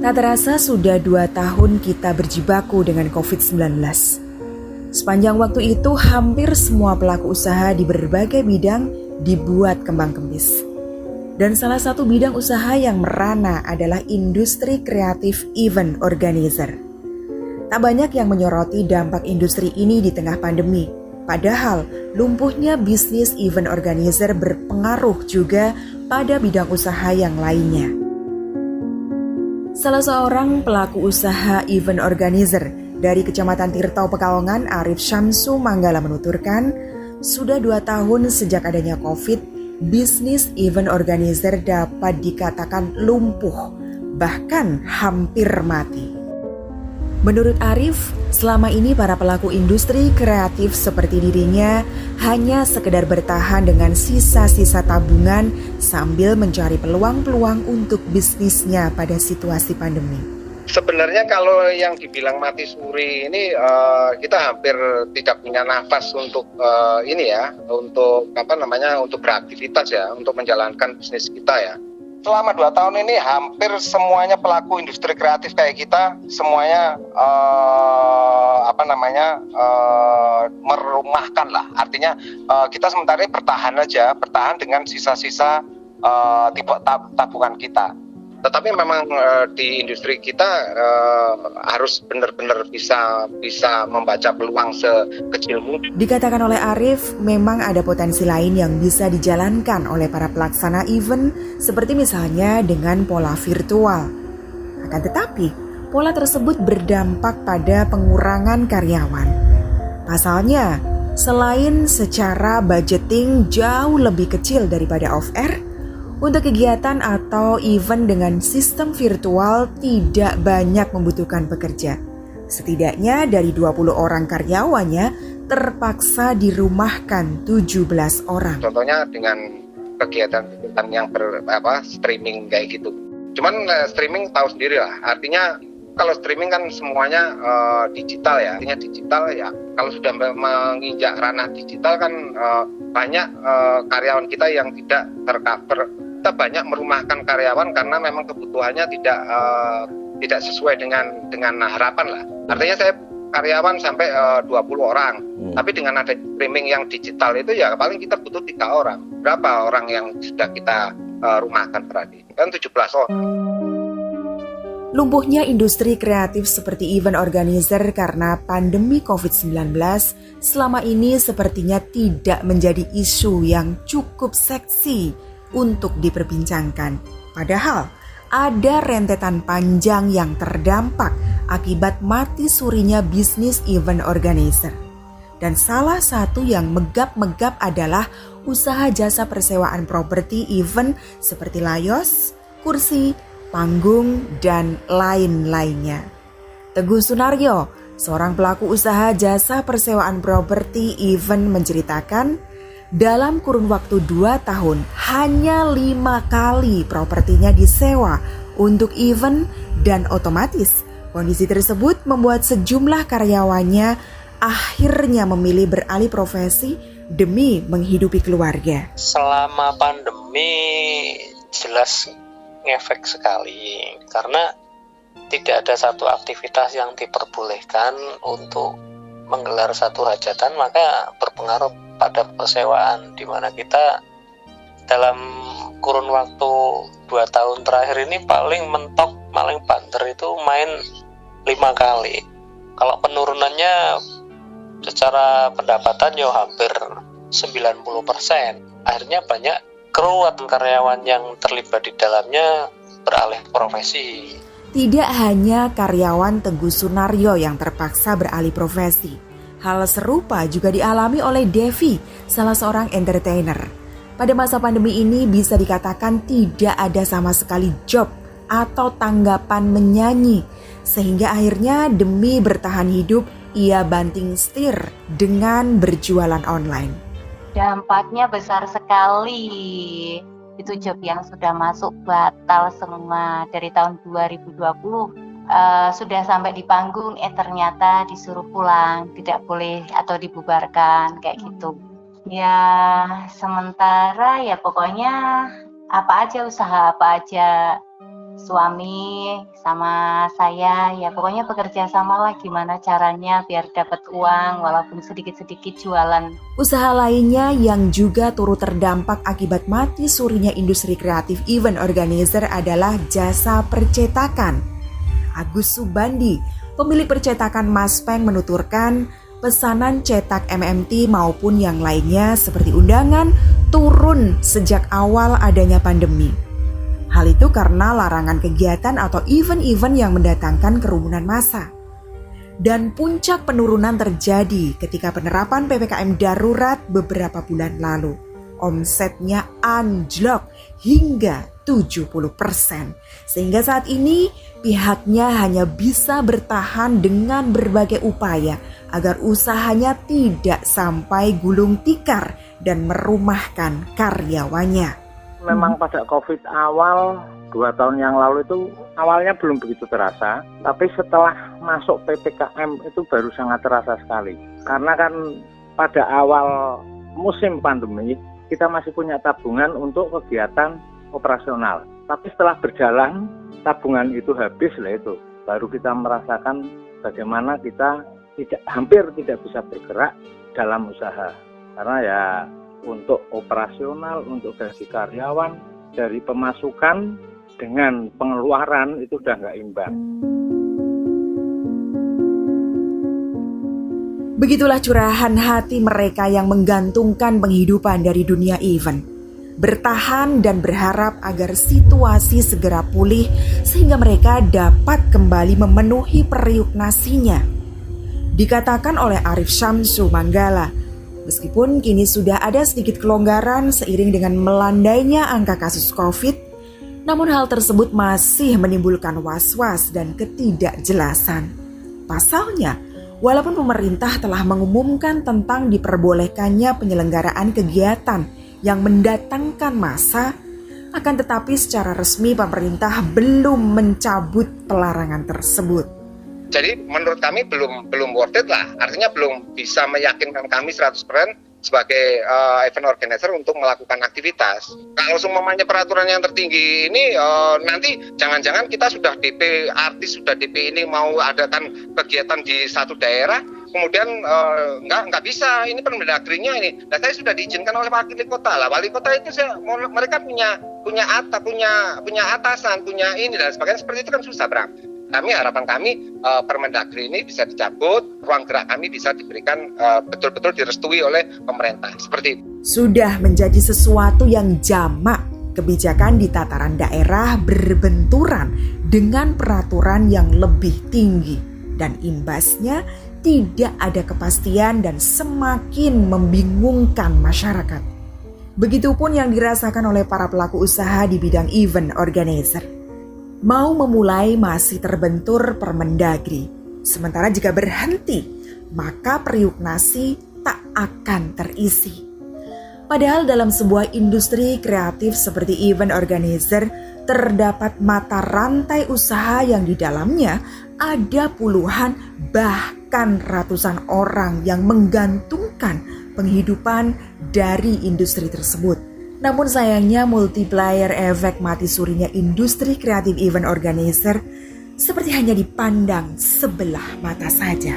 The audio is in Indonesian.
Tak terasa sudah 2 tahun kita berjibaku dengan COVID-19. Sepanjang waktu itu hampir semua pelaku usaha di berbagai bidang dibuat kembang kempis. Dan salah satu bidang usaha yang merana adalah industri kreatif event organizer. Tak banyak yang menyoroti dampak industri ini di tengah pandemi. Padahal lumpuhnya bisnis event organizer berpengaruh juga pada bidang usaha yang lainnya. Salah seorang pelaku usaha event organizer dari Kecamatan Tirtau Pekalongan, Arif Syamsu Manggala menuturkan, sudah 2 tahun sejak adanya COVID, bisnis event organizer dapat dikatakan lumpuh, bahkan hampir mati. Menurut Arif, selama ini para pelaku industri kreatif seperti dirinya hanya sekedar bertahan dengan sisa-sisa tabungan sambil mencari peluang-peluang untuk bisnisnya pada situasi pandemi. Sebenarnya kalau yang dibilang mati suri ini kita hampir tidak punya nafas untuk untuk beraktivitas ya, untuk menjalankan bisnis kita ya. Selama 2 tahun ini hampir semuanya pelaku industri kreatif kayak kita semuanya merumahkan lah. Artinya kita sementara ini bertahan dengan sisa-sisa tabungan kita. Tetapi memang di industri kita harus benar-benar bisa membaca peluang sekecil mungkin. Dikatakan oleh Arif, memang ada potensi lain yang bisa dijalankan oleh para pelaksana event, seperti misalnya dengan pola virtual. Akan tetapi, pola tersebut berdampak pada pengurangan karyawan. Pasalnya, selain secara budgeting jauh lebih kecil daripada off-air, untuk kegiatan atau event dengan sistem virtual tidak banyak membutuhkan pekerja. Setidaknya dari 20 orang karyawannya terpaksa dirumahkan 17 orang. Contohnya dengan kegiatan yang streaming kayak gitu. Cuman streaming tahu sendiri lah. Artinya kalau streaming kan semuanya digital ya. Artinya digital ya. Kalau sudah menginjak ranah digital kan banyak karyawan kita yang tidak tercover. Kita banyak merumahkan karyawan karena memang kebutuhannya tidak sesuai dengan harapan lah. Artinya saya karyawan sampai 20 orang. Tapi dengan ada streaming yang digital itu ya paling kita butuh 3 orang. Berapa orang yang sudah kita rumahkan berarti? Kan 17 orang. Lumpuhnya industri kreatif seperti event organizer karena pandemi COVID-19 selama ini sepertinya tidak menjadi isu yang cukup seksi untuk diperbincangkan. Padahal ada rentetan panjang yang terdampak akibat mati surinya bisnis event organizer. Dan salah satu yang megap-megap adalah usaha jasa persewaan properti event seperti layos, kursi, panggung, dan lain-lainnya. Teguh Sunaryo, seorang pelaku usaha jasa persewaan properti event menceritakan, dalam kurun waktu 2 tahun, hanya 5 kali propertinya disewa untuk event dan otomatis kondisi tersebut membuat sejumlah karyawannya akhirnya memilih beralih profesi demi menghidupi keluarga. Selama pandemi jelas ngefek sekali karena tidak ada satu aktivitas yang diperbolehkan untuk menggelar satu hajatan, maka berpengaruh pada persewaan, di mana kita dalam kurun waktu 2 tahun terakhir ini paling mentok, paling banter itu main 5 kali. Kalau penurunannya secara pendapatan ya hampir 90%. Akhirnya banyak kru atau karyawan yang terlibat di dalamnya beralih profesi. Tidak hanya karyawan Teguh Sunaryo yang terpaksa beralih profesi. Hal serupa juga dialami oleh Devi, salah seorang entertainer. Pada masa pandemi ini bisa dikatakan tidak ada sama sekali job atau tanggapan menyanyi. Sehingga akhirnya demi bertahan hidup, ia banting setir dengan berjualan online. Dampaknya besar sekali. Itu job yang sudah masuk batal semua dari tahun 2020. Sudah sampai di panggung, ternyata disuruh pulang, tidak boleh atau dibubarkan kayak gitu. Ya sementara ya pokoknya apa aja, usaha apa aja suami sama saya, ya pokoknya bekerja sama lah gimana caranya biar dapat uang walaupun sedikit-sedikit jualan. Usaha lainnya yang juga turut terdampak akibat mati surinya industri kreatif event organizer adalah jasa percetakan. Agus Subandi, pemilik percetakan Maspeng, menuturkan pesanan cetak MMT maupun yang lainnya seperti undangan turun sejak awal adanya pandemi. Hal itu karena larangan kegiatan atau event-event yang mendatangkan kerumunan massa. Dan puncak penurunan terjadi ketika penerapan PPKM darurat beberapa bulan lalu. Omsetnya anjlok hingga 70%. Sehingga saat ini pihaknya hanya bisa bertahan dengan berbagai upaya agar usahanya tidak sampai gulung tikar dan merumahkan karyawannya. Memang pada COVID awal 2 tahun yang lalu itu awalnya belum begitu terasa, tapi setelah masuk PPKM itu baru sangat terasa sekali. Karena kan pada awal musim pandemi kita masih punya tabungan untuk kegiatan operasional. Tapi setelah berjalan tabungan itu habis lah itu, baru kita merasakan bagaimana kita hampir tidak bisa bergerak dalam usaha. Karena ya untuk operasional, untuk gaji karyawan, dari pemasukan dengan pengeluaran itu udah nggak imbang. Begitulah curahan hati mereka yang menggantungkan penghidupan dari dunia event. Bertahan dan berharap agar situasi segera pulih sehingga mereka dapat kembali memenuhi periuk nasinya. Dikatakan oleh Arif Syamsu Manggala, meskipun kini sudah ada sedikit kelonggaran seiring dengan melandainya angka kasus COVID, namun hal tersebut masih menimbulkan was-was dan ketidakjelasan. Pasalnya, walaupun pemerintah telah mengumumkan tentang diperbolehkannya penyelenggaraan kegiatan yang mendatangkan massa, akan tetapi secara resmi pemerintah belum mencabut pelarangan tersebut. Jadi menurut kami belum worth it lah. Artinya belum bisa meyakinkan kami 100% sebagai event organizer untuk melakukan aktivitas. Kalau semuanya peraturan yang tertinggi ini nanti jangan-jangan kita sudah DP artis, sudah DP ini mau adakan kegiatan di satu daerah, kemudian nggak bisa, ini Permendagrinya ini. Nah, saya sudah diizinkan oleh wali kota lah. Wali kota itu mereka punya atasan, punya ini dan sebagainya. Seperti itu kan susah, Bram. Harapan kami Permendagri ini bisa dicabut, ruang gerak kami bisa diberikan betul-betul direstui oleh pemerintah. Seperti itu. Sudah menjadi sesuatu yang jamak, kebijakan di tataran daerah berbenturan dengan peraturan yang lebih tinggi dan imbasnya tidak ada kepastian dan semakin membingungkan masyarakat. Begitupun yang dirasakan oleh para pelaku usaha di bidang event organizer. Mau memulai masih terbentur Permendagri. Sementara jika berhenti, maka periuk nasi tak akan terisi. Padahal dalam sebuah industri kreatif seperti event organizer, terdapat mata rantai usaha yang di dalamnya ada puluhan bahkan ratusan orang yang menggantungkan penghidupan dari industri tersebut. Namun sayangnya multiplier efek mati surinya industri kreatif event organizer seperti hanya dipandang sebelah mata saja.